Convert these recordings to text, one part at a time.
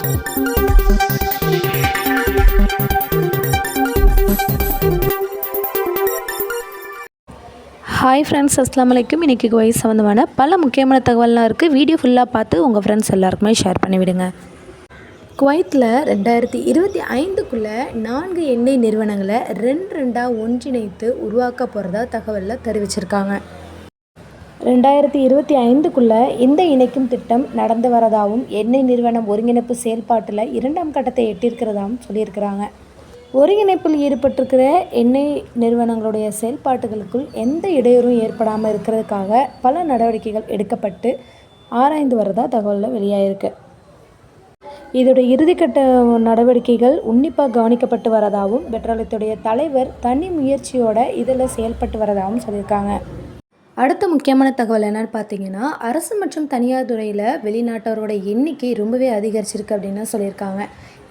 Hi friends, அஸ்ஸலாமு அலைக்கும். இன்றைக்கி குவைத் சம்மந்தமான பல முக்கியமான தகவல்லாம் இருக்குது. வீடியோ ஃபுல்லாக பார்த்து உங்கள் ஃப்ரெண்ட்ஸ் எல்லாருக்குமே ஷேர் பண்ணிவிடுங்க. குவைத்தில் 2025க்குள்ளே 4 எண்ணெய் நிறுவனங்களை ரெண்டாக ஒன்றிணைத்து உருவாக்க போகிறதா தகவலில் தெரிவிச்சிருக்காங்க. 2025க்குள்ளே இந்த இணைக்கும் திட்டம் நடந்து வரதாகவும் எண்ணெய் நிறுவனம் ஒருங்கிணைப்பு செயல்பாட்டில் 2ஆம் கட்டத்தை எட்டியிருக்கிறதாகவும் சொல்லியிருக்கிறாங்க. ஒருங்கிணைப்பில் ஈடுபட்டிருக்கிற எண்ணெய் நிறுவனங்களுடைய செயல்பாட்டுகளுக்குள் எந்த இடையூறும் ஏற்படாமல் இருக்கிறதுக்காக பல நடவடிக்கைகள் எடுக்கப்பட்டு ஆராய்ந்து வரதா தகவலில் வெளியாகிருக்கு. இதோடைய இறுதிக்கட்ட நடவடிக்கைகள் உன்னிப்பாக கவனிக்கப்பட்டு வரதாகவும் பெட்ரோலியத்துடைய தலைவர் தனி முயற்சியோட இதில் செயல்பட்டு வரதாகவும் சொல்லியிருக்காங்க. அடுத்த முக்கியமான தகவல் என்னன்னு பார்த்தீங்கன்னா, அரசு மற்றும் தனியார் துறையில் வெளிநாட்டவரோட எண்ணிக்கை ரொம்பவே அதிகரிச்சிருக்கு அப்படின்னு சொல்லியிருக்காங்க.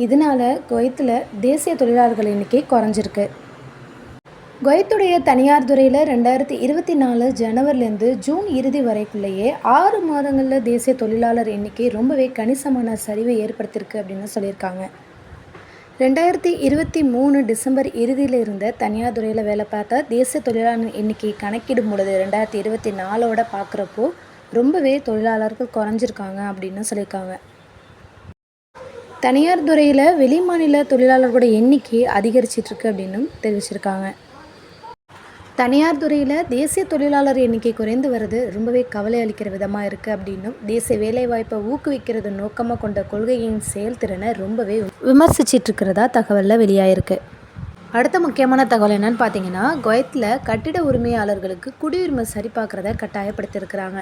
இதனால் குவைத்தில் தேசிய தொழிலாளர்கள் எண்ணிக்கை குறைஞ்சிருக்கு. குவைத்துடைய தனியார் துறையில் 2024 ஜனவரிலேருந்து ஜூன் இறுதி வரைக்குள்ளேயே 6 மாதங்களில் தேசிய தொழிலாளர் எண்ணிக்கை ரொம்பவே கணிசமான சரிவை ஏற்படுத்தியிருக்கு அப்படின்னு சொல்லியிருக்காங்க. 2023 டிசம்பர் இறுதியில் இருந்த தனியார் துறையில் வேலை பார்த்த தேசிய தொழிலாளர் எண்ணிக்கை கணக்கிடும் பொழுது 2024ஓட பார்க்குறப்போ ரொம்பவே தொழிலாளர்கள் குறைஞ்சிருக்காங்க அப்படின்னு சொல்லியிருக்காங்க. தனியார் துறையில் வெளிமாநில தொழிலாளர்களோட எண்ணிக்கை அதிகரிச்சிட்ருக்கு அப்படின்னும் தெரிவிச்சிருக்காங்க. தனியார் துறையில் தேசிய தொழிலாளர் எண்ணிக்கை குறைந்து வர்றது ரொம்பவே கவலை அளிக்கிற விதமாக இருக்குது அப்படின்னும் தேசிய வேலைவாய்ப்பை ஊக்குவிக்கிறது நோக்கமாக கொண்ட கொள்கையின் செயல்திறனை ரொம்பவே விமர்சிச்சிட்ருக்கிறதா தகவலில் வெளியாகிருக்கு. அடுத்த முக்கியமான தகவல் என்னன்னு பார்த்தீங்கன்னா, குவைத்தில் கட்டிட உரிமையாளர்களுக்கு குடியுரிமை சரிபார்க்குறத கட்டாயப்படுத்தியிருக்கிறாங்க.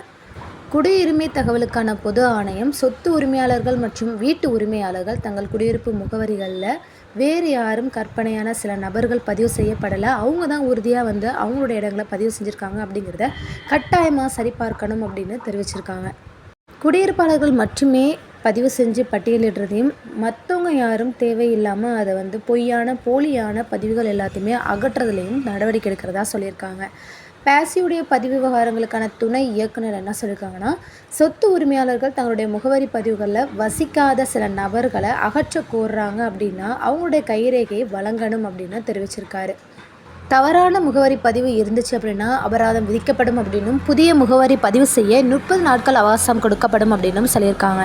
குடியுரிமை தகவலுக்கான பொது ஆணையம் சொத்து உரிமையாளர்கள் மற்றும் வீட்டு உரிமையாளர்கள் தங்கள் குடியிருப்பு முகவரிகளில் வேறு யாரும் கற்பனையான சில நபர்கள் பதிவு செய்யப்படலை, அவங்க தான் உறுதியாக வந்து அவங்களோட இடங்களை பதிவு செஞ்சுருக்காங்க அப்படிங்கிறத கட்டாயமாக சரிபார்க்கணும் அப்படின்னு தெரிவிச்சிருக்காங்க. குடியிருப்பாளர்கள் மட்டுமே பதிவு செஞ்சு பட்டியலிடுறதையும் மற்றவங்க யாரும் தேவையில்லாமல் அதை வந்து போலியான பதிவுகள் எல்லாத்தையுமே அகற்றுறதுலையும் நடவடிக்கை எடுக்கிறதா சொல்லியிருக்காங்க. பேசியுடைய பதிவு விவகாரங்களுக்கான துணை இயக்குனர் என்ன சொல்லியிருக்காங்கன்னா, சொத்து உரிமையாளர்கள் தங்களுடைய முகவரி பதிவுகளில் வசிக்காத சில நபர்களை அகற்ற கோர்றாங்க அப்படின்னா அவங்களுடைய கைரேகையை வழங்கணும் அப்படின்னு தெரிவிச்சிருக்காரு. தவறான முகவரி பதிவு இருந்துச்சு அப்படின்னா அபராதம் விதிக்கப்படும் அப்படின்னும் புதிய முகவரி பதிவு செய்ய 30 நாட்கள் அவகாசம் கொடுக்கப்படும் அப்படின்னும் சொல்லியிருக்காங்க.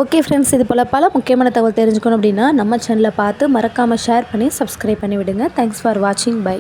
ஓகே ஃப்ரெண்ட்ஸ், இது போல் பல முக்கியமான தகவல் தெரிஞ்சுக்கணும் அப்படின்னா நம்ம சேனலை பார்த்து மறக்காமல் ஷேர் பண்ணி சப்ஸ்கிரைப் பண்ணி விடுங்க. தேங்க்ஸ் ஃபார் வாட்சிங். பை.